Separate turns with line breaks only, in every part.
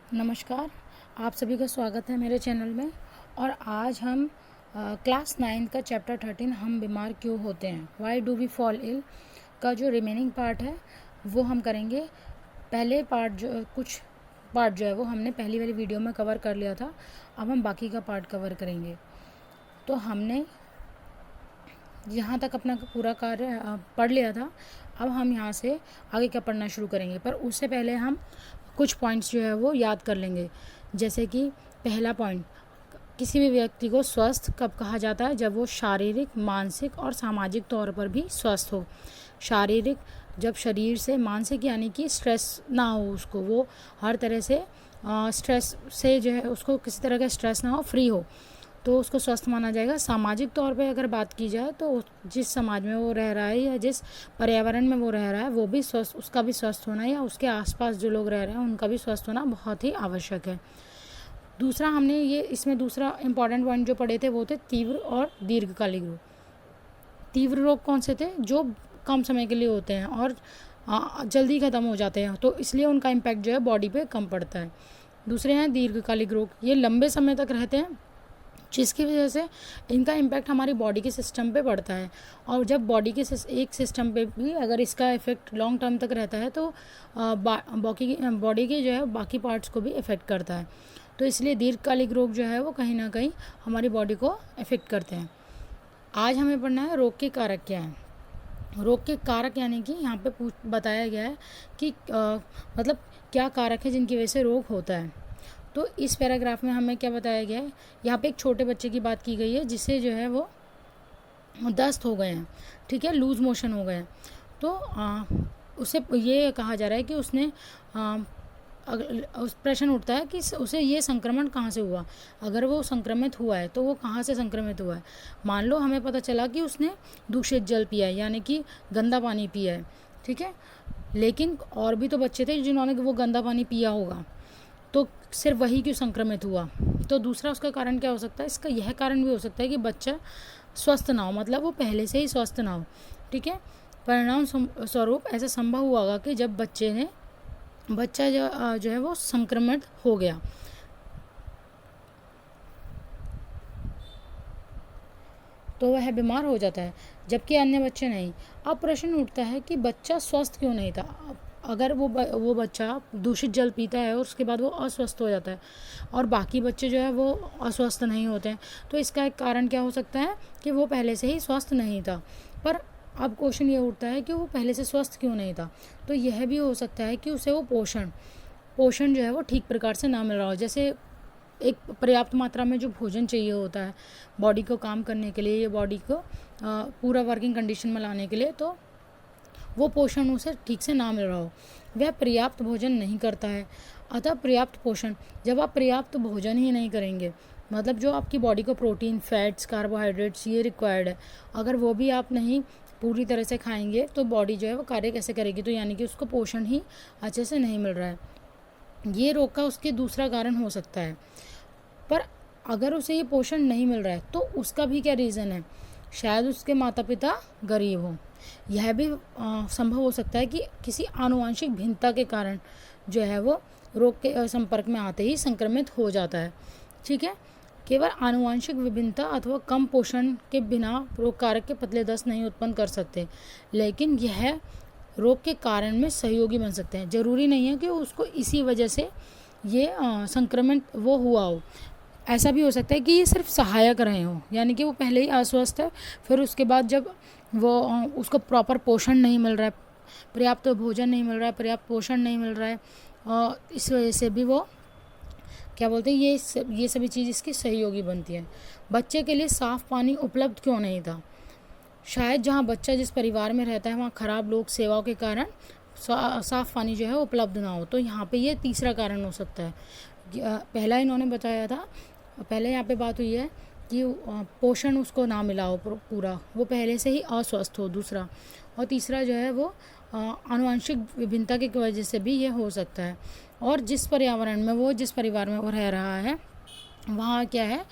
नमस्कार। आप सभी का स्वागत है मेरे चैनल में। और आज हम क्लास 9 का चैप्टर 13 हम बीमार क्यों होते हैं, why do we fall ill का जो रिमेनिंग पार्ट है वो हम करेंगे। पहले पार्ट कुछ पार्ट जो है वो हमने पहली वाली वीडियो में कवर कर लिया था। अब हम बाकी का पार्ट कवर करेंगे। तो हमने यहाँ तक अपना पूरा कार्य पढ़ लिया था। अब हम यहाँ से आगे का पढ़ना शुरू करेंगे, पर उससे पहले हम कुछ पॉइंट्स जो है वो याद कर लेंगे। जैसे कि पहला पॉइंट, किसी भी व्यक्ति को स्वस्थ कब कहा जाता है? जब वो शारीरिक, मानसिक और सामाजिक तौर पर भी स्वस्थ हो। शारीरिक, जब शरीर से, मानसिक यानी कि स्ट्रेस ना हो उसको, वो हर तरह से स्ट्रेस से जो है उसको किसी तरह का स्ट्रेस ना हो, फ्री हो, तो उसको स्वस्थ माना जाएगा। सामाजिक तौर पे अगर बात की जाए तो जिस समाज में वो रह रहा है या जिस पर्यावरण में वो रह रहा है वो भी स्वस्थ, उसका भी स्वस्थ होना या उसके आसपास जो लोग रह रहे हैं उनका भी स्वस्थ होना बहुत ही आवश्यक है। दूसरा, हमने ये इसमें दूसरा इम्पॉर्टेंट पॉइंट जो पढ़े थे वो थे तीव्र और दीर्घकालिक रोग। तीव्र रोग कौन से थे? जो कम समय के लिए होते हैं और जल्दी ख़त्म हो जाते हैं, तो इसलिए उनका इम्पैक्ट जो है बॉडी पे कम पड़ता है। दूसरे हैं दीर्घकालिक रोग, ये लंबे समय तक रहते हैं जिसकी वजह से इनका इम्पैक्ट हमारी बॉडी के सिस्टम पे पड़ता है। और जब बॉडी के एक सिस्टम पे भी अगर इसका इफ़ेक्ट लॉन्ग टर्म तक रहता है तो बॉडी के जो है बाकी पार्ट्स को भी इफ़ेक्ट करता है। तो इसलिए दीर्घकालिक रोग जो है वो कहीं ना कहीं हमारी बॉडी को इफ़ेक्ट करते हैं। आज हमें पढ़ना है रोग के कारक क्या हैं। रोग के कारक यानी कि यहाँ पे बताया गया है कि मतलब क्या कारक है जिनकी वजह से रोग होता है। तो इस पैराग्राफ में हमें क्या बताया गया है, यहाँ पे एक छोटे बच्चे की बात की गई है जिसे जो है वो दस्त हो गए हैं, ठीक है, लूज मोशन हो गए हैं। तो उसे ये कहा जा रहा है कि उसने उस प्रश्न उठता है कि उसे ये संक्रमण कहाँ से हुआ। अगर वो संक्रमित हुआ है तो वो कहाँ से संक्रमित हुआ है। मान लो हमें पता चला कि उसने दूषित जल पिया है, यानी कि गंदा पानी पिया है, ठीक है, लेकिन और भी तो बच्चे थे जिन्होंने वो गंदा पानी पिया होगा, तो सिर्फ वही क्यों संक्रमित हुआ? तो दूसरा उसका कारण क्या हो सकता है? इसका यह कारण भी हो सकता है कि बच्चा स्वस्थ ना हो, मतलब वो पहले से ही स्वस्थ ना हो, ठीक है। परिणाम स्वरूप ऐसा संभव हुआ होगा कि जब बच्चा जो है वो संक्रमित हो गया तो वह बीमार हो जाता है, जबकि अन्य बच्चे नहीं। अब प्रश्न उठता है कि बच्चा स्वस्थ क्यों नहीं था? अगर वो बच्चा दूषित जल पीता है और उसके बाद वो अस्वस्थ हो जाता है और बाकी बच्चे जो है वो अस्वस्थ नहीं होते हैं, तो इसका एक कारण क्या हो सकता है कि वो पहले से ही स्वस्थ नहीं था। पर अब क्वेश्चन ये उठता है कि वो पहले से स्वस्थ क्यों नहीं था? तो यह भी हो सकता है कि उसे वो पोषण जो है वो ठीक प्रकार से ना मिल रहा हो। जैसे एक पर्याप्त मात्रा में जो भोजन चाहिए होता है बॉडी को काम करने के लिए या बॉडी को पूरा वर्किंग कंडीशन में लाने के लिए, तो वो पोषण उसे ठीक से ना मिल रहा हो, वह पर्याप्त भोजन नहीं करता है। अतः पर्याप्त पोषण, जब आप पर्याप्त भोजन ही नहीं करेंगे, मतलब जो आपकी बॉडी को प्रोटीन, फैट्स, कार्बोहाइड्रेट्स ये रिक्वायर्ड है, अगर वो भी आप नहीं पूरी तरह से खाएंगे तो बॉडी जो है वो कार्य कैसे करेगी? तो यानी कि उसको पोषण ही अच्छे से नहीं मिल रहा है। ये रोग का उसके दूसरा कारण हो सकता है। पर अगर उसे ये पोषण नहीं मिल रहा है तो उसका भी क्या रीज़न है? शायद उसके माता पिता गरीब हों। यह भी संभव हो सकता है कि किसी आनुवंशिक भिन्नता के कारण जो है वो रोग के संपर्क में आते ही संक्रमित हो जाता है, ठीक है। केवल आनुवंशिक विभिन्नता अथवा कम पोषण के बिना रोग कारक के पतले दस्त नहीं उत्पन्न कर सकते, लेकिन यह रोग के कारण में सहयोगी बन सकते हैं। जरूरी नहीं है कि उसको इसी वजह से ये संक्रमित वो हुआ हो। ऐसा भी हो सकता है कि ये सिर्फ सहायक रहे हों, यानी कि वो पहले ही अस्वस्थ है, फिर उसके बाद जब वो उसको प्रॉपर पोषण नहीं मिल रहा है, पर्याप्त भोजन नहीं मिल रहा है, पर्याप्त पोषण नहीं मिल रहा है, और इस वजह से भी वो क्या बोलते हैं, ये सभी चीज़ इसकी सहयोगी बनती है। बच्चे के लिए साफ़ पानी उपलब्ध क्यों नहीं था? शायद जहाँ बच्चा जिस परिवार में रहता है वहाँ खराब लोक सेवाओं के कारण साफ़ पानी जो है उपलब्ध ना हो। तो यहाँ पे ये तीसरा कारण हो सकता है। पहला इन्होंने बताया था, पहले यहाँ पे बात हुई है कि पोषण उसको ना मिला हो पूरा, वो पहले से ही अस्वस्थ हो, दूसरा। और तीसरा जो है वो आनुवंशिक विभिन्नता की वजह से भी ये हो सकता है। और जिस पर्यावरण में जिस परिवार में वो रह रहा है वहाँ क्या है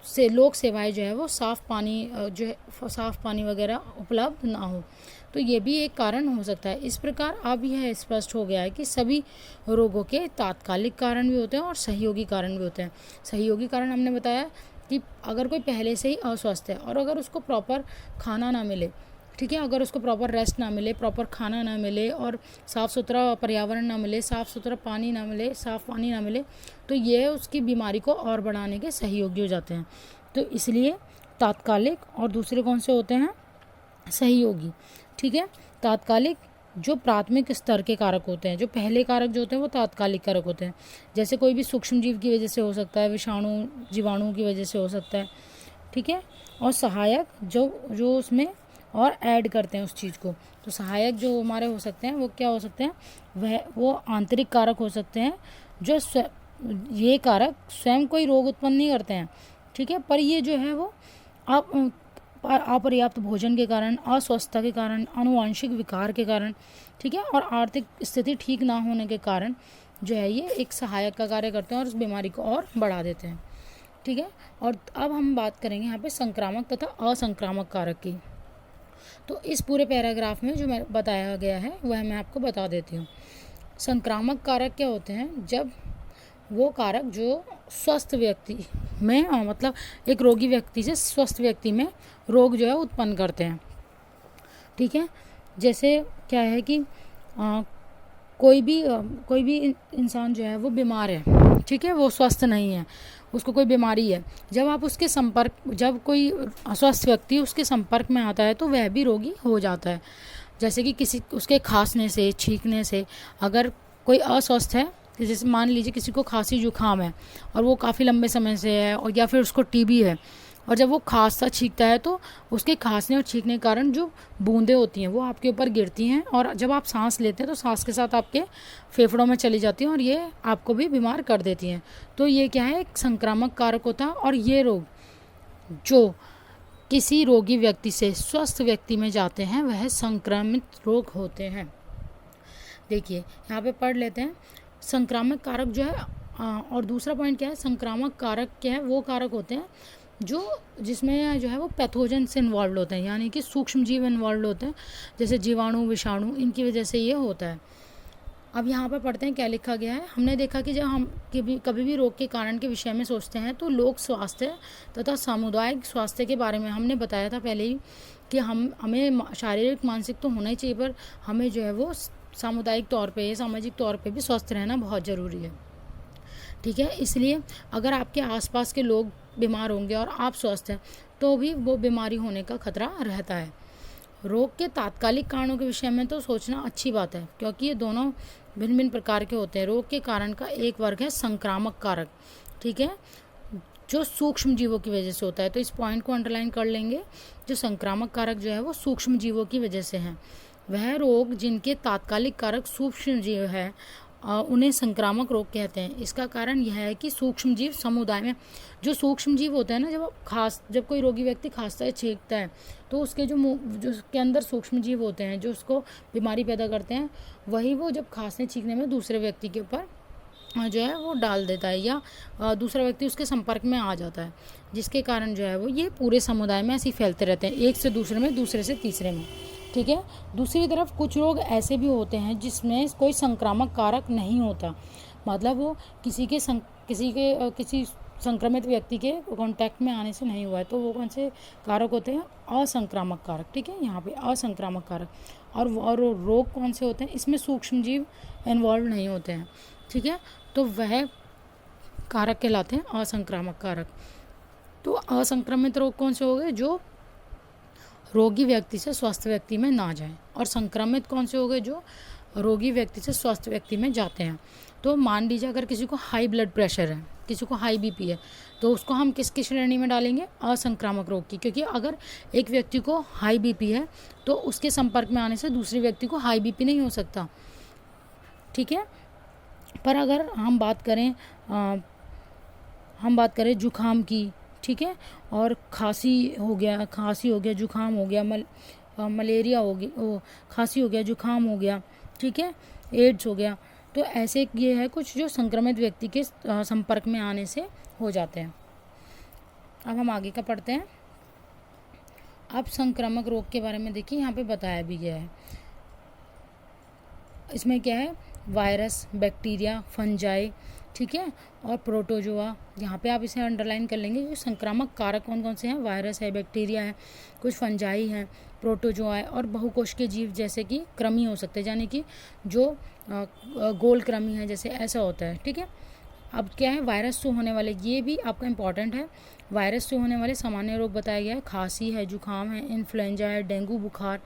से लोक सेवाएं जो है वो साफ़ पानी वगैरह उपलब्ध ना हो। तो ये भी एक कारण हो सकता है। इस प्रकार अब यह स्पष्ट हो गया है कि सभी रोगों के तात्कालिक कारण भी होते हैं और सहयोगी कारण भी होते हैं। सहयोगी कारण हमने बताया कि अगर कोई पहले से ही अस्वस्थ है और अगर उसको प्रॉपर खाना ना मिले, ठीक है, अगर उसको प्रॉपर रेस्ट ना मिले, प्रॉपर खाना ना मिले और साफ़ सुथरा पर्यावरण ना मिले, साफ़ सुथरा पानी ना मिले, साफ़ पानी ना मिले, तो ये उसकी बीमारी को और बढ़ाने के सहयोगी हो जाते हैं। तो इसलिए तात्कालिक और दूसरे कौन से होते हैं, सहयोगी। ठीक है, तात्कालिक जो प्राथमिक स्तर के कारक होते हैं, जो पहले कारक जो होते हैं वो तात्कालिक कारक होते हैं, जैसे कोई भी सूक्ष्म जीव की वजह से हो सकता है, विषाणु जीवाणु की वजह से हो सकता है। ठीक है, और सहायक जो उसमें और ऐड करते हैं उस चीज़ को, तो सहायक जो हमारे हो सकते हैं वो क्या हो सकते हैं, वो आंतरिक कारक हो सकते हैं, जो ये कारक स्वयं कोई रोग उत्पन्न नहीं करते हैं। ठीक है, पर ये जो है वो अपर्याप्त भोजन के कारण, अस्वस्थता के कारण, आनुवांशिक विकार के कारण, ठीक है, और आर्थिक स्थिति ठीक ना होने के कारण जो है ये एक सहायक का कार्य करते हैं और उस बीमारी को और बढ़ा देते हैं। ठीक है, और अब हम बात करेंगे यहाँ पे संक्रामक तथा असंक्रामक कारक की। तो इस पूरे पैराग्राफ में जो मैं बताया गया है वह मैं आपको बता देती हूँ। संक्रामक कारक क्या होते हैं, जब वो कारक जो स्वस्थ व्यक्ति में मतलब एक रोगी व्यक्ति से स्वस्थ व्यक्ति में रोग जो है उत्पन्न करते हैं। ठीक है, जैसे क्या है कि कोई भी इंसान जो है वो बीमार है, ठीक है, वो स्वस्थ नहीं है, उसको कोई बीमारी है, जब कोई अस्वस्थ व्यक्ति उसके संपर्क में आता है तो वह भी रोगी हो जाता है। जैसे कि किसी उसके खांसने से, छींकने से, अगर कोई अस्वस्थ है, जैसे मान लीजिए किसी को खांसी जुकाम है और वो काफ़ी लंबे समय से है, और या फिर उसको टीबी है, और जब वो खांसता छींकता है तो उसके खांसने और छींकने के कारण जो बूंदें होती हैं वो आपके ऊपर गिरती हैं, और जब आप सांस लेते हैं तो सांस के साथ आपके फेफड़ों में चली जाती हैं और ये आपको भी बीमार कर देती हैं। तो ये क्या है, एक संक्रामक कारक होता है, और ये रोग जो किसी रोगी व्यक्ति से स्वस्थ व्यक्ति में जाते हैं वह संक्रमित रोग होते हैं। देखिए यहाँ पे पढ़ लेते हैं, संक्रामक कारक जो है, और दूसरा पॉइंट क्या है, संक्रामक कारक क्या है, वो कारक होते हैं जिसमें जो है वो पैथोजन से इन्वॉल्व होते हैं, यानी कि सूक्ष्म जीव इन्वॉल्व होते हैं, जैसे जीवाणु, विषाणु, इनकी वजह से ये होता है। अब यहाँ पर पढ़ते हैं क्या लिखा गया है। हमने देखा कि जब हम कभी भी रोग के कारण के विषय में सोचते हैं तो लोक स्वास्थ्य तथा सामुदायिक स्वास्थ्य के बारे में हमने बताया था पहले ही कि हमें शारीरिक मानसिक तो होना ही चाहिए, पर हमें जो है वो सामुदायिक तौर पे, सामाजिक तौर पे भी स्वस्थ रहना बहुत ज़रूरी है। ठीक है, इसलिए अगर आपके आसपास के लोग बीमार होंगे और आप स्वस्थ हैं तो भी वो बीमारी होने का खतरा रहता है। रोग के तात्कालिक कारणों के विषय में तो सोचना अच्छी बात है, क्योंकि ये दोनों भिन्न भिन्न प्रकार के होते हैं। रोग के कारण का एक वर्ग है संक्रामक कारक, ठीक है, जो सूक्ष्म जीवों की वजह से होता है। तो इस पॉइंट को अंडरलाइन कर लेंगे, जो संक्रामक कारक जो है वो सूक्ष्म जीवों की वजह से हैं। वह रोग जिनके तात्कालिक कारक सूक्ष्म जीव है उन्हें संक्रामक रोग कहते हैं। इसका कारण यह है कि सूक्ष्म जीव समुदाय में, जो सूक्ष्म जीव होते हैं ना, जब कोई रोगी व्यक्ति खांसता है, छींकता है, तो उसके जो उसके अंदर सूक्ष्म जीव होते हैं जो उसको बीमारी पैदा करते हैं, वही वो जब खांसने छींकने में दूसरे व्यक्ति के ऊपर जो है वो डाल देता है, या दूसरा व्यक्ति उसके संपर्क में आ जाता है, जिसके कारण जो है वो ये पूरे समुदाय में ऐसे ही फैलते रहते हैं, एक से दूसरे में, दूसरे से तीसरे में। ठीक है, दूसरी तरफ कुछ रोग ऐसे भी होते हैं जिसमें कोई संक्रामक कारक नहीं होता, मतलब वो किसी संक्रमित व्यक्ति के कांटेक्ट में आने से नहीं हुआ है, तो वो कौन से कारक होते हैं, असंक्रामक कारक। ठीक है, यहाँ पे असंक्रामक कारक, और रोग कौन से होते हैं, इसमें सूक्ष्म जीव इन्वॉल्व नहीं होते हैं। ठीक है, तो वह कारक कहलाते हैं असंक्रामक कारक। तो असंक्रमित रोग कौन से हो गए, जो रोगी व्यक्ति से स्वस्थ व्यक्ति में ना जाए, और संक्रमित कौन से हो गए, जो रोगी व्यक्ति से स्वस्थ व्यक्ति में जाते हैं। तो मान लीजिए अगर किसी को हाई ब्लड प्रेशर है, किसी को हाई बीपी है, तो उसको हम किसकी श्रेणी में डालेंगे, असंक्रामक रोग की, क्योंकि अगर एक व्यक्ति को हाई बीपी है तो उसके संपर्क में आने से दूसरे व्यक्ति को हाई बीपी नहीं हो सकता। ठीक है, पर अगर हम बात करें जुखाम की, ठीक है, और खांसी हो गया, जुखाम हो गया, मलेरिया हो गई, खांसी हो गया, जुखाम हो गया, ठीक है, एड्स हो गया, तो ऐसे ये है कुछ जो संक्रमित व्यक्ति के संपर्क में आने से हो जाते हैं। अब हम आगे का पढ़ते हैं। अब संक्रामक रोग के बारे में देखिए यहाँ पे बताया भी गया है। इसमें क्या है, वायरस, बैक्टीरिया, फंजाई, ठीक है, और प्रोटोजोआ। यहाँ पे आप इसे अंडरलाइन कर लेंगे कि संक्रामक कारक कौन कौन से हैं। वायरस है, बैक्टीरिया है, कुछ फंजाई हैं, प्रोटोजोआ है, और बहुकोश के जीव जैसे कि कृमि हो सकते हैं, यानी कि जो गोल कृमि है जैसे, ऐसा होता है, ठीक है। अब क्या है, वायरस से होने वाले, ये भी आपका इंपॉर्टेंट है, वायरस से होने वाले सामान्य रोग बताया गया है। खांसी है, जुकाम है, इन्फ्लुएंजा है, डेंगू बुखार,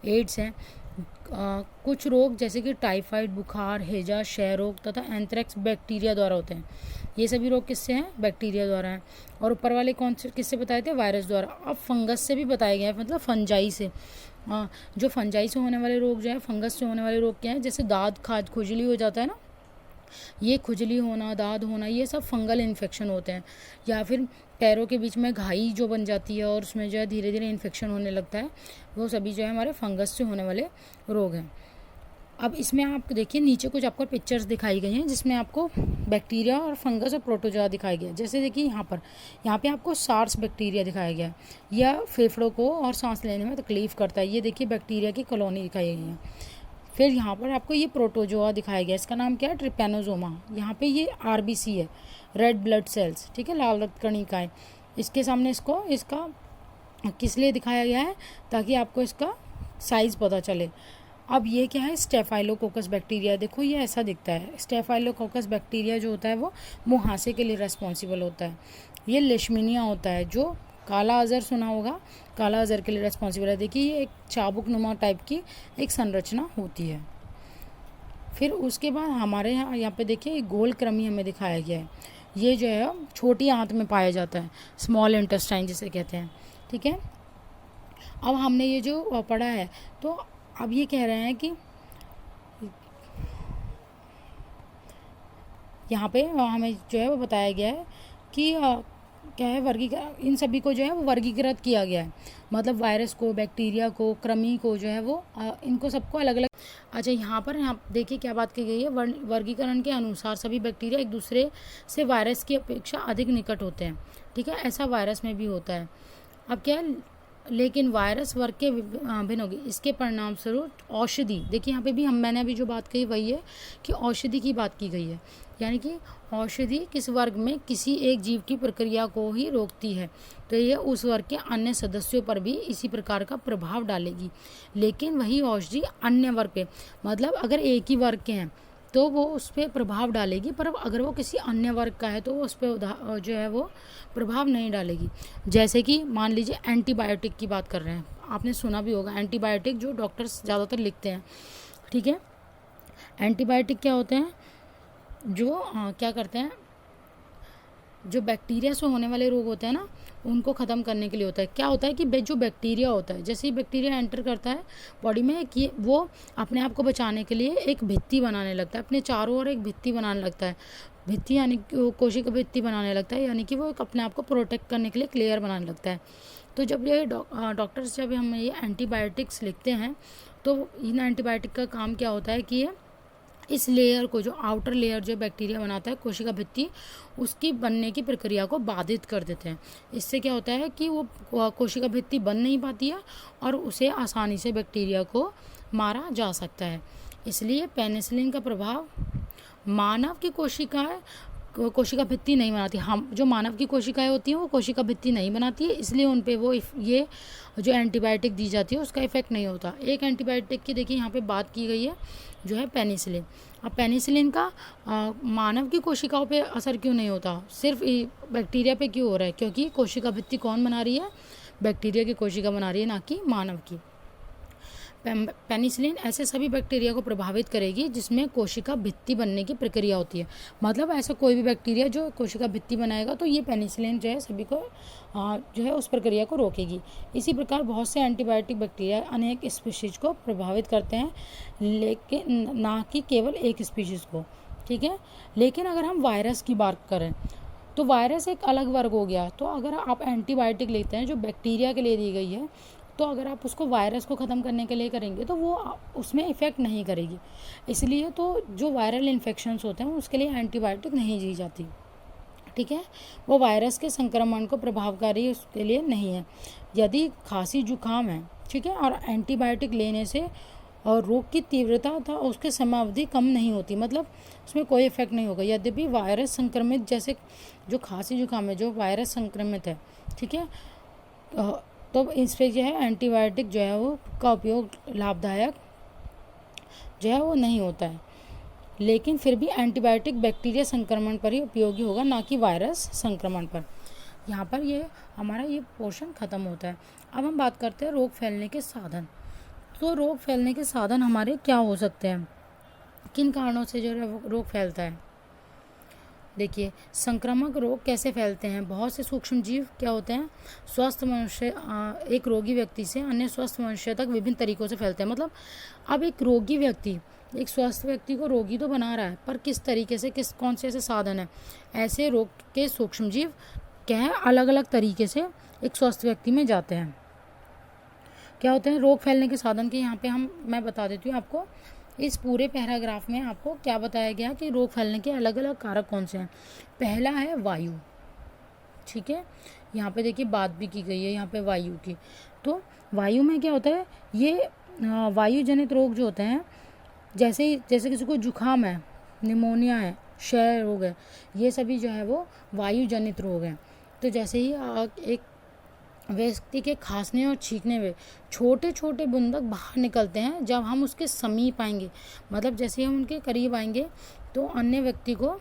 एड्स है। कुछ रोग जैसे कि टाइफाइड बुखार, हैजा, क्षय रोग तथा एंथ्रेक्स बैक्टीरिया द्वारा होते हैं। ये सभी रोग किससे हैं, बैक्टीरिया द्वारा हैं। और ऊपर वाले कौन से किससे बताए थे, वायरस द्वारा। अब फंगस से भी बताया गया है, मतलब फंजाई से। जो फंजाई से होने वाले रोग जो है, फंगस से होने वाले रोग क्या है, जैसे दाद खाज खुजली हो जाता है ना, ये खुजली होना, दाद होना, ये सब फंगल इन्फेक्शन होते हैं। या फिर पैरों के बीच में घाई जो बन जाती है और उसमें जो है धीरे धीरे इन्फेक्शन होने लगता है, वो सभी जो है हमारे फंगस से होने वाले रोग हैं। अब इसमें आप देखिए नीचे कुछ आपको पिक्चर्स दिखाई गई हैं जिसमें आपको बैक्टीरिया और फंगस और प्रोटोजोआ दिखाया गया है। जैसे देखिए यहाँ पे आपको सार्स बैक्टीरिया दिखाया गया है। यह फेफड़ों को और सांस लेने में तकलीफ करता है। ये देखिए बैक्टीरिया की कॉलोनी दिखाई गई है। फिर यहाँ पर आपको ये प्रोटोजोआ दिखाया गया है, इसका नाम क्या है, ट्रिपैनोसोमा। यहाँ पे ये आरबीसी है, रेड ब्लड सेल्स, ठीक है, लाल रक्त कणिकाएं। इसके सामने इसका किस लिए दिखाया गया है, ताकि आपको इसका साइज़ पता चले। अब ये क्या है, स्टेफाइलोकोकस बैक्टीरिया। देखो ये ऐसा दिखता है। स्टेफाइलोकोकस बैक्टीरिया जो होता है वो मुहासे के लिए रेस्पॉन्सिबल होता है। ये लेशमीनिया होता है, जो काला अजहर सुना होगा, काला अजहर के लिए रेस्पॉन्सिबल है। देखिए ये एक चाबुक नुमा टाइप की एक संरचना होती है। फिर उसके बाद हमारे यहाँ पे देखिए गोल कृमि हमें दिखाया गया है। ये जो है छोटी आंत में पाया जाता है, स्मॉल इंटेस्टाइन जिसे कहते हैं, ठीक है। अब हमने ये जो पढ़ा है, तो अब ये कह रहे हैं कि यहाँ पे हमें जो है वो बताया गया है कि क्या है, इन सभी को जो है वो वर्गीकृत किया गया है। मतलब वायरस को, बैक्टीरिया को, कृमि को जो है वो इनको सबको अलग अलग। अच्छा यहाँ देखिए क्या बात की गई है, वर्गीकरण के अनुसार सभी बैक्टीरिया एक दूसरे से वायरस की अपेक्षा अधिक निकट होते हैं, ठीक है। ऐसा वायरस में भी होता है। अब क्या है, लेकिन वायरस वर्ग के भिन्न होगी। इसके परिणाम स्वरूप औषधि, देखिए यहाँ पे भी मैंने अभी जो बात कही वही है कि औषधि की बात की गई है, यानी कि औषधि किस वर्ग में किसी एक जीव की प्रक्रिया को ही रोकती है, तो यह उस वर्ग के अन्य सदस्यों पर भी इसी प्रकार का प्रभाव डालेगी। लेकिन वही औषधि अन्य वर्ग पे, मतलब अगर एक ही वर्ग के हैं तो वो उस पर प्रभाव डालेगी, पर अगर वो किसी अन्य वर्ग का है तो वो उस पर जो है वो प्रभाव नहीं डालेगी। जैसे कि मान लीजिए एंटीबायोटिक की बात कर रहे हैं, आपने सुना भी होगा एंटीबायोटिक जो डॉक्टर्स ज़्यादातर लिखते हैं, ठीक है। एंटीबायोटिक क्या होते हैं, जो क्या करते हैं, जो बैक्टीरिया से होने वाले रोग होते हैं ना, उनको ख़त्म करने के लिए होता है। क्या होता है कि जो बैक्टीरिया होता है, जैसे ही बैक्टीरिया एंटर करता है बॉडी में, कि वो अपने आप को बचाने के लिए एक भित्ति बनाने लगता है, अपने चारों ओर एक भित्ति बनाने लगता है। भित्ति यानी कोशिका भित्ति बनाने लगता है, यानी कि वो अपने आप को प्रोटेक्ट करने के लिए एक लेयर बनाने लगता है। तो जब ये डॉक्टर्स जब हम ये एंटीबायोटिक्स लिखते हैं, तो इन एंटीबायोटिक का काम क्या होता है कि ये इस लेयर को, जो आउटर लेयर जो बैक्टीरिया बनाता है, कोशिका भित्ति, उसकी बनने की प्रक्रिया को बाधित कर देते हैं। इससे क्या होता है कि वो कोशिका भित्ति बन नहीं पाती है और उसे आसानी से बैक्टीरिया को मारा जा सकता है। इसलिए पेनिसिलिन का प्रभाव मानव की कोशिका भित्ति नहीं बनाती। हम जो मानव की कोशिकाएं होती हैं वो कोशिका भित्ति नहीं बनाती है, इसलिए उन पे वो ये जो एंटीबायोटिक दी जाती है उसका इफेक्ट नहीं होता। एक एंटीबायोटिक की देखिए यहाँ पे बात की गई है जो है पेनिसिलिन। अब पेनिसिलिन का मानव की कोशिकाओं पे असर क्यों नहीं होता, सिर्फ बैक्टीरिया पे क्यों हो रहा है? क्योंकि कोशिका भित्ति कौन बना रही है, बैक्टीरिया की कोशिका बना रही है, ना कि मानव की। पेनिसिलिन ऐसे सभी बैक्टीरिया को प्रभावित करेगी जिसमें कोशिका भित्ति बनने की प्रक्रिया होती है। मतलब ऐसा कोई भी बैक्टीरिया जो कोशिका भित्ति बनाएगा तो ये पेनिसिलिन जो है सभी को जो है उस प्रक्रिया को रोकेगी। इसी प्रकार बहुत से एंटीबायोटिक बैक्टीरिया अनेक स्पीशीज को प्रभावित करते हैं, लेकिन ना कि केवल एक स्पीशीज़ को, ठीक है। लेकिन अगर हम वायरस की बात करें तो वायरस एक अलग वर्ग हो गया। तो अगर आप एंटीबायोटिक लेते हैं जो बैक्टीरिया के लिए दी गई है, तो अगर आप उसको वायरस को ख़त्म करने के लिए करेंगे तो वो उसमें इफ़ेक्ट नहीं करेगी। इसलिए तो जो वायरल इन्फेक्शंस होते हैं उसके लिए एंटीबायोटिक नहीं दी जाती, ठीक है, वो वायरस के संक्रमण को प्रभावकारी उसके लिए नहीं है। यदि खांसी जुकाम है, ठीक है, और एंटीबायोटिक लेने से और रोग की तीव्रता तथा उसके समयावधि कम नहीं होती, मतलब उसमें कोई इफेक्ट नहीं होगा। यद्यपि वायरस संक्रमित, जैसे जो खांसी जुकाम है जो वायरस संक्रमित है, ठीक है, तो इस पर जो है एंटीबायोटिक जो है वो का उपयोग लाभदायक जो है वो नहीं होता है, लेकिन फिर भी एंटीबायोटिक बैक्टीरिया संक्रमण पर ही उपयोगी होगा, ना कि वायरस संक्रमण पर। यहाँ पर ये हमारा ये पोर्शन ख़त्म होता है। अब हम बात करते हैं रोग फैलने के साधन। तो रोग फैलने के साधन हमारे क्या हो सकते हैं, किन कारणों से जो है रोग फैलता है। देखिए, संक्रामक रोग कैसे फैलते हैं। बहुत से सूक्ष्म जीव क्या होते हैं, स्वस्थ मनुष्य एक रोगी व्यक्ति से अन्य स्वस्थ मनुष्य तक विभिन्न तरीकों से फैलते हैं। मतलब अब एक रोगी व्यक्ति एक स्वस्थ व्यक्ति को रोगी तो बना रहा है, पर किस तरीके से, कौन से ऐसे साधन है, ऐसे रोग के सूक्ष्म जीव क्या है अलग अलग तरीके से एक स्वस्थ व्यक्ति में जाते हैं। क्या होते हैं रोग फैलने के साधन के, यहाँ पे मैं बता देती हूँ आपको। इस पूरे पैराग्राफ में आपको क्या बताया गया कि रोग फैलने के अलग अलग कारक कौन से हैं। पहला है वायु, ठीक है, यहाँ पे देखिए बात भी की गई है यहाँ पे वायु की। तो वायु में क्या होता है, ये वायु जनित रोग जो होते हैं, जैसे किसी को जुकाम है, निमोनिया है, क्षय रोग है, ये सभी जो है वो वायु जनित रोग हैं। तो जैसे ही एक व्यक्ति के खांसने और छींकने में छोटे छोटे बूंदक बाहर निकलते हैं, जब हम उसके समीप आएंगे, मतलब जैसे हम उनके करीब आएंगे तो अन्य व्यक्ति को,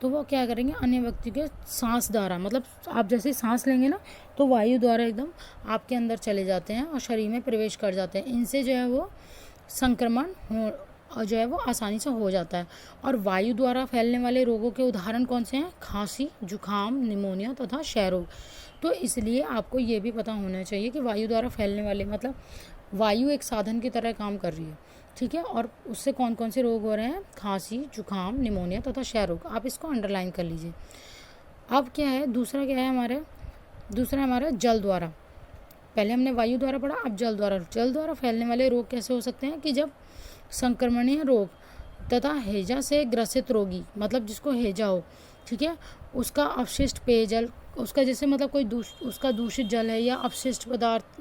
तो वो क्या करेंगे, अन्य व्यक्ति के सांस द्वारा, मतलब आप जैसे सांस लेंगे ना तो वायु द्वारा एकदम आपके अंदर चले जाते हैं और शरीर में प्रवेश कर जाते हैं। इनसे जो है वो संक्रमण जो है वो आसानी से हो जाता है। और वायु द्वारा फैलने वाले रोगों के उदाहरण कौन से हैं, खांसी, जुकाम, निमोनिया तथा क्षय रोग। तो इसलिए आपको ये भी पता होना चाहिए कि वायु द्वारा फैलने वाले, मतलब वायु एक साधन की तरह काम कर रही है, ठीक है, और उससे कौन कौन से रोग हो रहे हैं, खांसी, जुकाम, निमोनिया तथा क्षय रोग। आप इसको अंडरलाइन कर लीजिए। अब क्या है, दूसरा क्या है हमारा जल द्वारा। पहले हमने वायु द्वारा पढ़ा, अब जल द्वारा फैलने वाले रोग कैसे हो सकते हैं कि जब संक्रमणीय रोग तथा हैजा से ग्रसित रोगी, मतलब जिसको हैजा हो, ठीक है, उसका अपशिष्ट पेयजल, उसका जैसे मतलब कोई उसका दूषित जल है या अपशिष्ट पदार्थ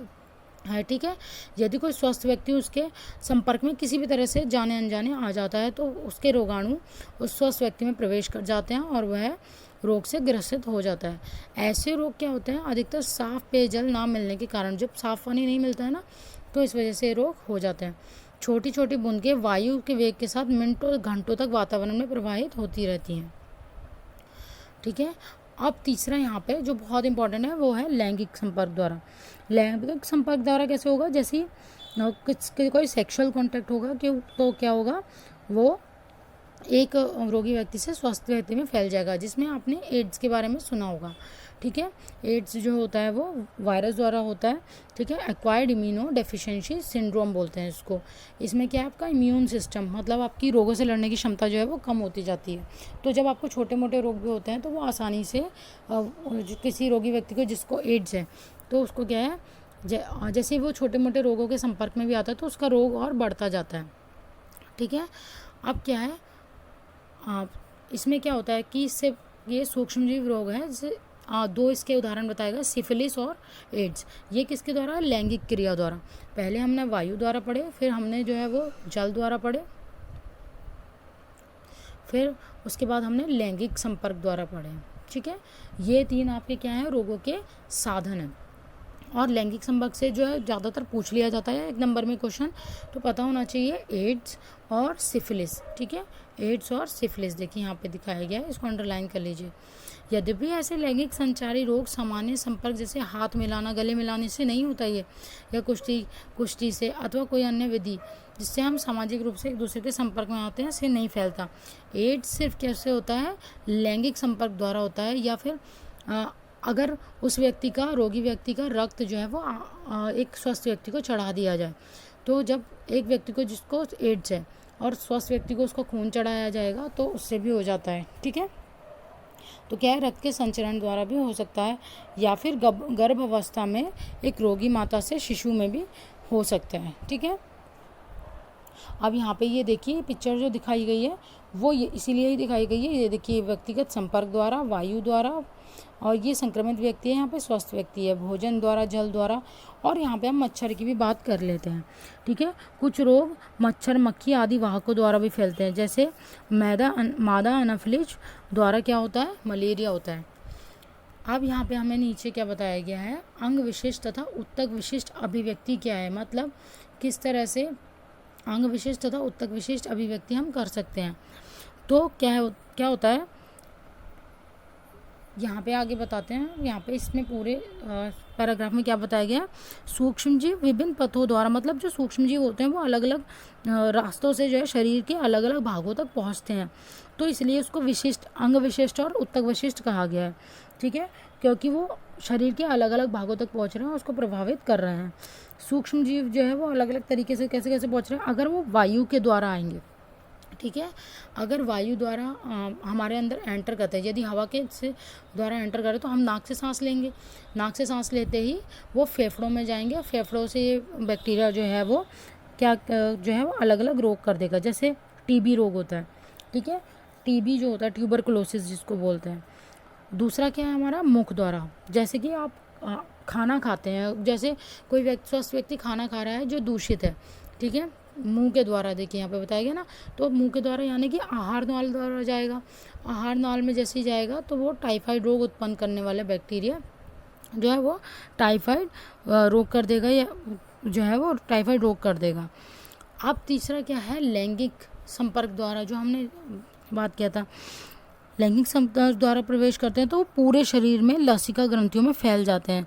है, ठीक है, यदि कोई स्वस्थ व्यक्ति उसके संपर्क में किसी भी तरह से जाने अनजाने आ जाता है तो उसके रोगाणु उस स्वस्थ व्यक्ति में प्रवेश कर जाते हैं और वह रोग से ग्रसित हो जाता है। ऐसे रोग क्या होते हैं, अधिकतर साफ पेयजल ना मिलने के कारण, जब साफ पानी नहीं मिलता है ना, तो इस वजह से रोग हो जाते हैं। छोटी छोटी बूंदें वायु के वेग के साथ मिनटों घंटों तक वातावरण में प्रवाहित होती रहती हैं, ठीक है। अब तीसरा यहाँ पे जो बहुत इंपॉर्टेंट है वो है लैंगिक संपर्क द्वारा। लैंगिक संपर्क द्वारा कैसे होगा, जैसे कोई सेक्सुअल कॉन्टैक्ट होगा कि तो क्या होगा, वो एक रोगी व्यक्ति से स्वस्थ व्यक्ति में फैल जाएगा, जिसमें आपने एड्स के बारे में सुना होगा, ठीक है। एड्स जो होता है वो वायरस द्वारा होता है, ठीक है। एक्वायर्ड इम्यूनो डेफिशिएंसी सिंड्रोम बोलते हैं इसको। इसमें क्या है, आपका इम्यून सिस्टम, मतलब आपकी रोगों से लड़ने की क्षमता जो है वो कम होती जाती है। तो जब आपको छोटे मोटे रोग भी होते हैं तो वो आसानी से किसी रोगी व्यक्ति को जिसको एड्स है तो उसको क्या है, जैसे वो छोटे मोटे रोगों के संपर्क में भी आता है तो उसका रोग और बढ़ता जाता है, ठीक है। अब क्या है, इसमें क्या होता है कि इससे ये सूक्ष्मजीव रोग है, जैसे दो इसके उदाहरण बताएगा, सिफिलिस और एड्स। ये किसके द्वारा, लैंगिक क्रिया द्वारा। पहले हमने वायु द्वारा पढ़े, फिर हमने जो है वो जल द्वारा पढ़े, फिर उसके बाद हमने लैंगिक संपर्क द्वारा पढ़े, ठीक है। ये तीन आपके क्या हैं, रोगों के साधन हैं। और लैंगिक संपर्क से जो है ज़्यादातर पूछ लिया जाता है 1 नंबर में क्वेश्चन, तो पता होना चाहिए एड्स और सिफिलिस, ठीक है। एड्स और सिफिलिस देखिए यहाँ पे दिखाया गया है, इसको अंडरलाइन कर लीजिए। यद्यपि ऐसे लैंगिक संचारी रोग सामान्य संपर्क जैसे हाथ मिलाना, गले मिलाने से नहीं होता है, या कुश्ती से अथवा कोई अन्य विधि जिससे हम सामाजिक रूप से एक दूसरे के संपर्क में आते हैं से नहीं फैलता। एड्स सिर्फ कैसे होता है, लैंगिक संपर्क द्वारा होता है, या फिर अगर उस व्यक्ति का, रोगी व्यक्ति का रक्त जो है वो एक स्वस्थ व्यक्ति को चढ़ा दिया जाए, तो जब एक व्यक्ति को जिसको एड्स है और स्वस्थ व्यक्ति को उसका खून चढ़ाया जाएगा तो उससे भी हो जाता है, ठीक है। तो क्या है, रक्त के संचरण द्वारा भी हो सकता है, या फिर गर्भ अवस्था में एक रोगी माता से शिशु में भी हो सकता है, ठीक है। अब यहाँ पे ये देखिए पिक्चर जो दिखाई गई है वो ये इसीलिए ही दिखाई गई है, ये देखिए व्यक्तिगत संपर्क द्वारा, वायु द्वारा, और ये संक्रमित व्यक्ति है, यहाँ पे स्वस्थ व्यक्ति है, भोजन द्वारा, जल द्वारा, और यहाँ पे हम मच्छर की भी बात कर लेते हैं। ठीक है, कुछ रोग मच्छर, मक्खी आदि वाहकों द्वारा भी फैलते हैं, जैसे मादा एनाफिलिज द्वारा क्या होता है, मलेरिया होता है। अब यहाँ पे हमें नीचे क्या बताया गया है, अंग विशिष्ट तथा उत्तक विशिष्ट अभिव्यक्ति क्या है, मतलब किस तरह से अंग विशिष्ट तथा उत्तक विशिष्ट अभिव्यक्ति हम कर सकते हैं। तो क्या होता है, यहाँ पे आगे बताते हैं। यहाँ पे इसमें पूरे पैराग्राफ में क्या बताया गया है, सूक्ष्म जीव विभिन्न पथों द्वारा, मतलब जो सूक्ष्म जीव होते हैं वो अलग अलग रास्तों से जो है शरीर के अलग अलग भागों तक पहुँचते हैं, तो इसलिए उसको विशिष्ट, अंग विशिष्ट और उत्तक विशिष्ट कहा गया है। ठीक है, क्योंकि वो शरीर के अलग अलग भागों तक पहुँच रहे हैं, उसको प्रभावित कर रहे हैं। सूक्ष्म जीव जो है वो अलग अलग तरीके से कैसे कैसे पहुँच रहे हैं, अगर वो वायु के द्वारा आएंगे। ठीक है, अगर वायु द्वारा हमारे अंदर एंटर करते हैं, यदि हवा के से द्वारा एंटर करें तो हम नाक से सांस लेंगे, नाक से सांस लेते ही वो फेफड़ों में जाएंगे, फेफड़ों से ये बैक्टीरिया जो है वो क्या जो है वो अलग अलग रोग कर देगा, जैसे टीबी रोग होता है। ठीक है, टीबी जो होता है ट्यूबरकुलोसिस जिसको बोलते हैं। दूसरा क्या है हमारा, मुख द्वारा, जैसे कि आप खाना खाते हैं, जैसे कोई स्वस्थ व्यक्ति खाना खा रहा है जो दूषित है, ठीक है, मुंह के द्वारा, देखिए यहाँ पे बताया गया ना, तो मुंह के द्वारा यानी कि आहार नाल द्वारा जाएगा, आहार नाल में जैसे ही जाएगा तो वो टाइफाइड रोग उत्पन्न करने वाले बैक्टीरिया जो है वो टाइफाइड रोग कर देगा, या जो है वो टाइफाइड रोग कर देगा। अब तीसरा क्या है, लैंगिक संपर्क द्वारा, जो हमने बात किया था, लैंगिक संपर्क द्वारा प्रवेश करते हैं तो वो पूरे शरीर में लसिका ग्रंथियों में फैल जाते हैं,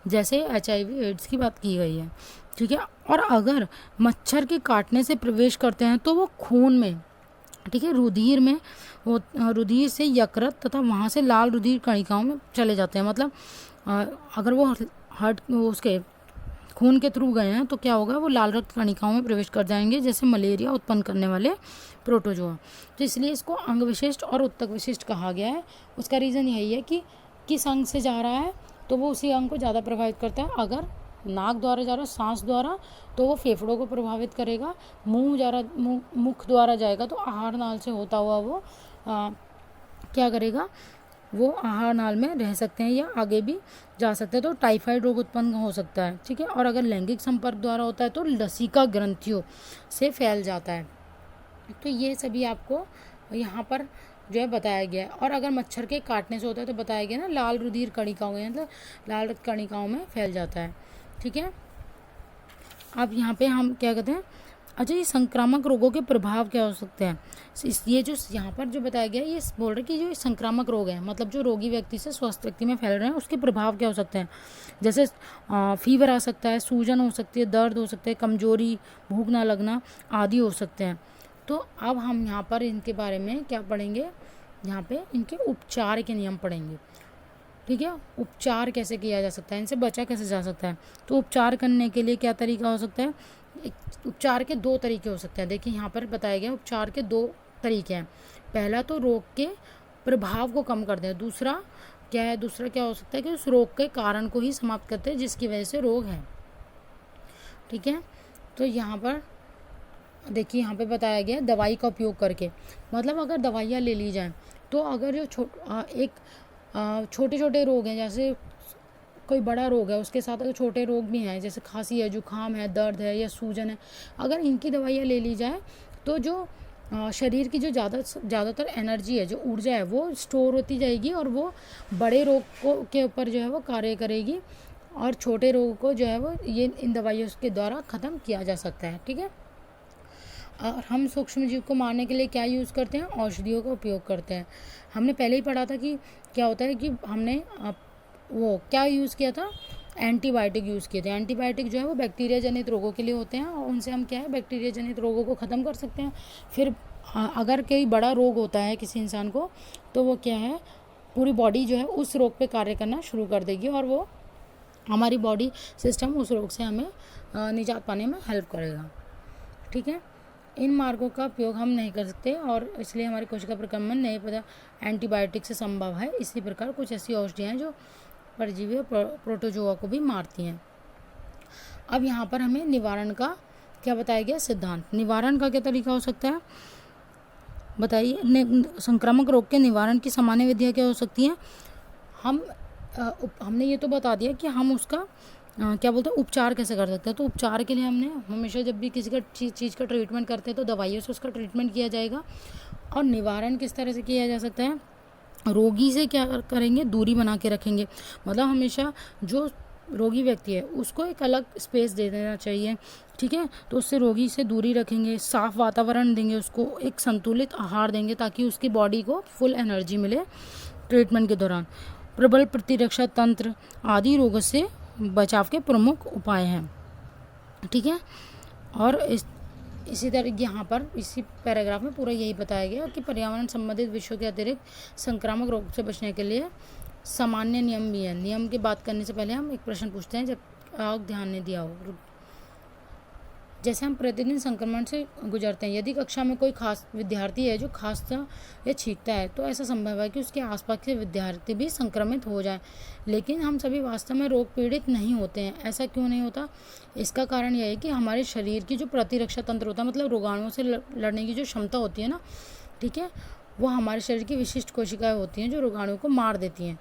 जैसे HIV एड्स की बात की गई है। ठीक है, और अगर मच्छर के काटने से प्रवेश करते हैं तो वो खून में, ठीक है, रुधिर में, वो रुधिर से यकृत तथा वहाँ से लाल रुधिर कणिकाओं में चले जाते हैं। मतलब अगर वो उसके खून के थ्रू गए हैं तो क्या होगा, वो लाल रक्त कणिकाओं में प्रवेश कर जाएंगे, जैसे मलेरिया उत्पन्न करने वाले प्रोटोजोआ। तो इसलिए इसको अंग विशिष्ट और उत्तक विशिष्ट कहा गया है। उसका रीज़न यही है कि किस अंग से जा रहा है तो वो उसी अंग को ज़्यादा प्रभावित करता है। अगर नाक द्वारा जा रहा है, सांस द्वारा, तो वो फेफड़ों को प्रभावित करेगा। मुख द्वारा जाएगा तो आहार नाल से होता हुआ वो क्या करेगा, वो आहार नाल में रह सकते हैं या आगे भी जा सकते हैं, तो टाइफाइड रोग उत्पन्न हो सकता है। ठीक है, और अगर लैंगिक संपर्क द्वारा होता है तो लसिका ग्रंथियों से फैल जाता है। तो ये सभी आपको यहाँ पर जो है बताया गया है। और अगर मच्छर के काटने से होता है तो बताया गया ना, लाल रुधिर कणिकाओं में, मतलब लाल रक्त कणिकाओं में फैल जाता है। ठीक है, अब यहाँ पे हम क्या कहते हैं, अच्छा ये संक्रामक रोगों के प्रभाव क्या हो सकते हैं। ये जो यहाँ पर जो बताया गया है, ये बोल रहे कि जो संक्रामक रोग है, मतलब जो रोगी व्यक्ति से स्वस्थ व्यक्ति में फैल रहे हैं, उसके प्रभाव क्या हो सकते हैं। जैसे फीवर आ सकता है, सूजन हो सकती है, दर्द हो सकते हैं, कमजोरी, भूख ना लगना आदि हो सकते हैं। तो अब हम यहाँ पर इनके बारे में क्या पढ़ेंगे, यहाँ पे इनके उपचार के नियम पढ़ेंगे। ठीक है, उपचार कैसे किया जा सकता है, इनसे बचा कैसे जा सकता है। तो उपचार करने के लिए क्या तरीका हो सकता है, उपचार के 2 तरीके हो सकते हैं। देखिए यहाँ पर बताया गया उपचार के 2 तरीके हैं। पहला तो रोग के प्रभाव को कम कर दें, दूसरा क्या हो सकता है कि उस रोग के कारण को ही समाप्त करते हैं जिसकी वजह से रोग है। ठीक है, तो यहाँ पर देखिए यहाँ पे बताया गया दवाई का उपयोग करके, मतलब अगर दवाइयाँ ले ली जाएं तो अगर जो छोटे छोटे रोग हैं, जैसे कोई बड़ा रोग है उसके साथ अगर छोटे रोग भी हैं, जैसे खांसी है, जुकाम है, दर्द है या सूजन है, अगर इनकी दवाइयाँ ले ली जाए तो जो शरीर की जो ज़्यादातर एनर्जी है, जो ऊर्जा है, वो स्टोर होती जाएगी और वो बड़े रोग के ऊपर जो है वो कार्य करेगी, और छोटे रोग को जो है वो ये इन दवाइयों के द्वारा ख़त्म किया जा सकता है। ठीक है, और हम सूक्ष्म जीव को मारने के लिए क्या यूज़ करते हैं, औषधियों का उपयोग करते हैं। हमने पहले ही पढ़ा था कि क्या होता है कि हमने वो क्या यूज़ किया था, एंटीबायोटिक यूज़ किए थे। एंटीबायोटिक जो है वो बैक्टीरिया जनित रोगों के लिए होते हैं और उनसे हम क्या है बैक्टीरिया जनित रोगों को ख़त्म कर सकते हैं। फिर अगर कोई बड़ा रोग होता है किसी इंसान को तो वो क्या है, पूरी बॉडी जो है उस रोग पे कार्य करना शुरू कर देगी और वो हमारी बॉडी सिस्टम उस रोग से हमें निजात पाने में हेल्प करेगा। ठीक है, इन मार्गों का उपयोग हम नहीं कर सकते और इसलिए हमारी कोशिका प्रक्रमण नहीं पता एंटीबायोटिक से संभव है। इसी प्रकार कुछ ऐसी औषधियाँ हैं जो परजीवी और प्रोटोजोआ को भी मारती हैं। अब यहाँ पर हमें निवारण का क्या बताया गया सिद्धांत। निवारण का क्या तरीका हो सकता है बताइए। संक्रामक रोग के निवारण की सामान्य विधियाँ क्या हो सकती हैं। हमने ये तो बता दिया कि हम उसका क्या बोलते हैं उपचार कैसे कर सकते हैं। तो उपचार के लिए हमने हमेशा जब भी किसी का चीज़ का ट्रीटमेंट करते हैं तो दवाइयों से उसका ट्रीटमेंट किया जाएगा। और निवारण किस तरह से किया जा सकता है, रोगी से क्या करेंगे, दूरी बना के रखेंगे। मतलब हमेशा जो रोगी व्यक्ति है उसको एक अलग स्पेस दे देना चाहिए, ठीक है। तो उससे रोगी से दूरी रखेंगे, साफ वातावरण देंगे, उसको एक संतुलित आहार देंगे ताकि उसकी बॉडी को फुल एनर्जी मिले ट्रीटमेंट के दौरान। प्रबल प्रतिरक्षा तंत्र आदि रोगों से बचाव के प्रमुख उपाय हैं, ठीक है। और इसी तरह यहाँ पर इसी पैराग्राफ में पूरा यही बताया गया कि पर्यावरण संबंधित विषयों के अतिरिक्त संक्रामक रोग से बचने के लिए सामान्य नियम भी हैं। नियम की बात करने से पहले हम एक प्रश्न पूछते हैं, जब आप ध्यान नहीं दिया हो। जैसे हम प्रतिदिन संक्रमण से गुजरते हैं, यदि कक्षा में कोई खास विद्यार्थी है जो खांसता या छींकता है तो ऐसा संभव है कि उसके आसपास के विद्यार्थी भी संक्रमित हो जाएं। लेकिन हम सभी वास्तव में रोग पीड़ित नहीं होते हैं। ऐसा क्यों नहीं होता? इसका कारण यह है कि हमारे शरीर की जो प्रतिरक्षा तंत्र होता है, मतलब रोगाणुओं से लड़ने की जो क्षमता होती है ना, ठीक है, वो हमारे शरीर की विशिष्ट कोशिकाएं होती हैं जो रोगाणुओं को मार देती हैं।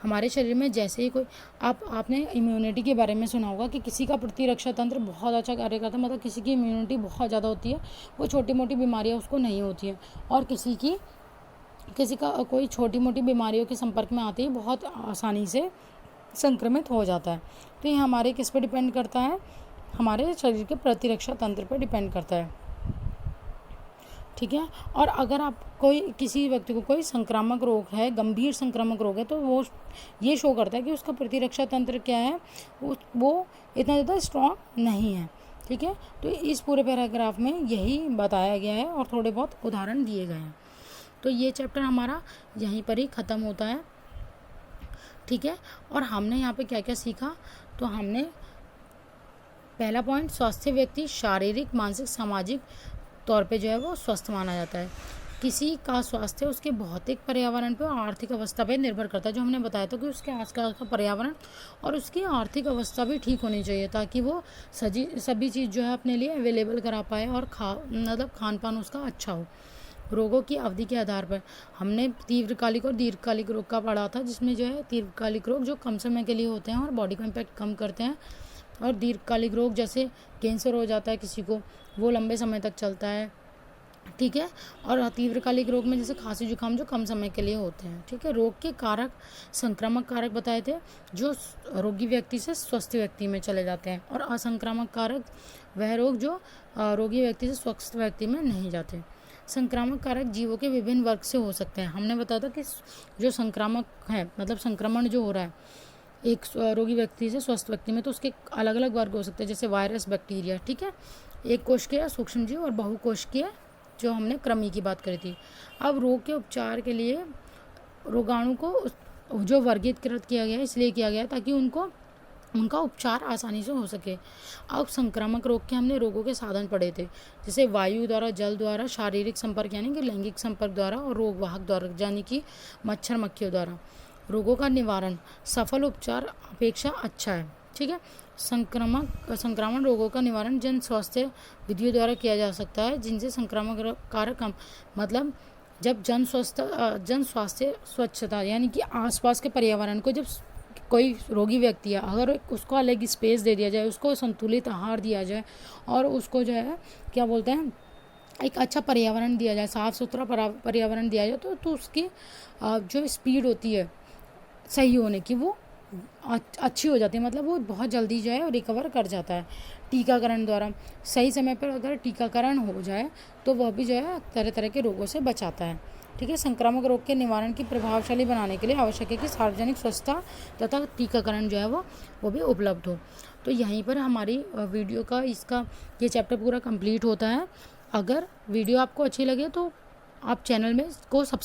हमारे शरीर में जैसे ही कोई आपने इम्यूनिटी के बारे में सुना होगा कि किसी का प्रतिरक्षा तंत्र बहुत अच्छा कार्य करता है, मतलब किसी की इम्यूनिटी बहुत ज़्यादा होती है, वो छोटी मोटी बीमारियां उसको नहीं होती हैं। और किसी का कोई छोटी मोटी बीमारियों के संपर्क में आते ही बहुत आसानी से संक्रमित हो जाता है। तो ये हमारे किस पर डिपेंड करता है, हमारे शरीर के प्रतिरक्षा तंत्र पर डिपेंड करता है, ठीक है। और अगर आप किसी व्यक्ति को कोई संक्रामक रोग है, गंभीर संक्रामक रोग है, तो वो ये शो करता है कि उसका प्रतिरक्षा तंत्र क्या है, वो इतना ज़्यादा स्ट्रॉन्ग नहीं है, ठीक है। तो इस पूरे पैराग्राफ में यही बताया गया है और थोड़े बहुत उदाहरण दिए गए हैं। तो ये चैप्टर हमारा यहीं पर ही ख़त्म होता है, ठीक है। और हमने यहाँ पे क्या क्या सीखा, तो हमने पहला पॉइंट, स्वस्थ व्यक्ति शारीरिक, मानसिक, सामाजिक तौर पे जो है वो स्वस्थ माना जाता है। किसी का स्वास्थ्य उसके भौतिक पर्यावरण पे और आर्थिक अवस्था पे निर्भर करता है। जो हमने बताया था कि उसके आसपास का पर्यावरण और उसकी आर्थिक अवस्था भी ठीक होनी चाहिए ताकि वो सभी चीज़ जो है अपने लिए अवेलेबल करा पाए और मतलब खान पान उसका अच्छा हो। रोगों की अवधि के आधार पर हमने तीव्रकालिक और दीर्घकालिक रोग का पढ़ा था, जिसमें जो है तीव्रकालिक रोग जो कम समय के लिए होते हैं और बॉडी का इम्पैक्ट कम करते हैं, और दीर्घकालिक रोग जैसे कैंसर हो जाता है किसी को, वो लंबे समय तक चलता है, ठीक है। और तीव्रकालिक रोग में जैसे खांसी जुकाम जो कम समय के लिए होते हैं, ठीक है। रोग के कारक संक्रामक कारक बताए थे जो रोगी व्यक्ति से स्वस्थ व्यक्ति में चले जाते हैं, और असंक्रामक कारक वह रोग जो रोगी व्यक्ति से स्वस्थ व्यक्ति में नहीं जाते। संक्रामक कारक जीवों के विभिन्न वर्ग से हो सकते हैं। हमने बताया था कि जो संक्रामक है, मतलब संक्रमण जो हो रहा है एक रोगी व्यक्ति से स्वस्थ व्यक्ति में, तो उसके अलग अलग वर्ग हो सकते हैं, जैसे वायरस, बैक्टीरिया, ठीक है, एक कोशिकीय, सूक्ष्मजीव और बहुकोशिकीय, जो हमने कृमि की बात करी थी। अब रोग के उपचार के लिए रोगाणु को जो वर्गीकृत किया गया है इसलिए किया गया ताकि उनका उपचार आसानी से हो सके। अब संक्रामक रोग के हमने रोगों के साधन पढ़े थे, जैसे वायु द्वारा, जल द्वारा, शारीरिक संपर्क यानी कि लैंगिक संपर्क द्वारा, और रोग वाहक द्वारा यानी कि मच्छर मक्खियों द्वारा। रोगों का निवारण सफल उपचार अपेक्षा अच्छा है, ठीक है। संक्रामक रोगों का निवारण जन स्वास्थ्य विधियों द्वारा किया जा सकता है, जिनसे संक्रामक कारक कम, मतलब जब जन स्वास्थ्य स्वच्छता यानी कि आसपास के पर्यावरण को, जब कोई रोगी व्यक्ति है अगर उसको अलग स्पेस दे दिया जाए, उसको संतुलित आहार दिया जाए और उसको जो है क्या बोलते हैं एक अच्छा पर्यावरण दिया जाए, साफ़ सुथरा पर्यावरण दिया जाए, तो उसकी जो स्पीड होती है सही होने की वो अच्छी हो जाती है, मतलब वो बहुत जल्दी जो है रिकवर कर जाता है। टीकाकरण द्वारा सही समय पर अगर टीकाकरण हो जाए तो वह भी जो है तरह तरह के रोगों से बचाता है, ठीक है। संक्रामक रोग के निवारण की प्रभावशाली बनाने के लिए आवश्यक है कि सार्वजनिक स्वच्छता तथा टीकाकरण जो है वो भी उपलब्ध हो। तो यहीं पर हमारी वीडियो का ये चैप्टर पूरा कंप्लीट होता है। अगर वीडियो आपको अच्छी लगे तो आप चैनल में को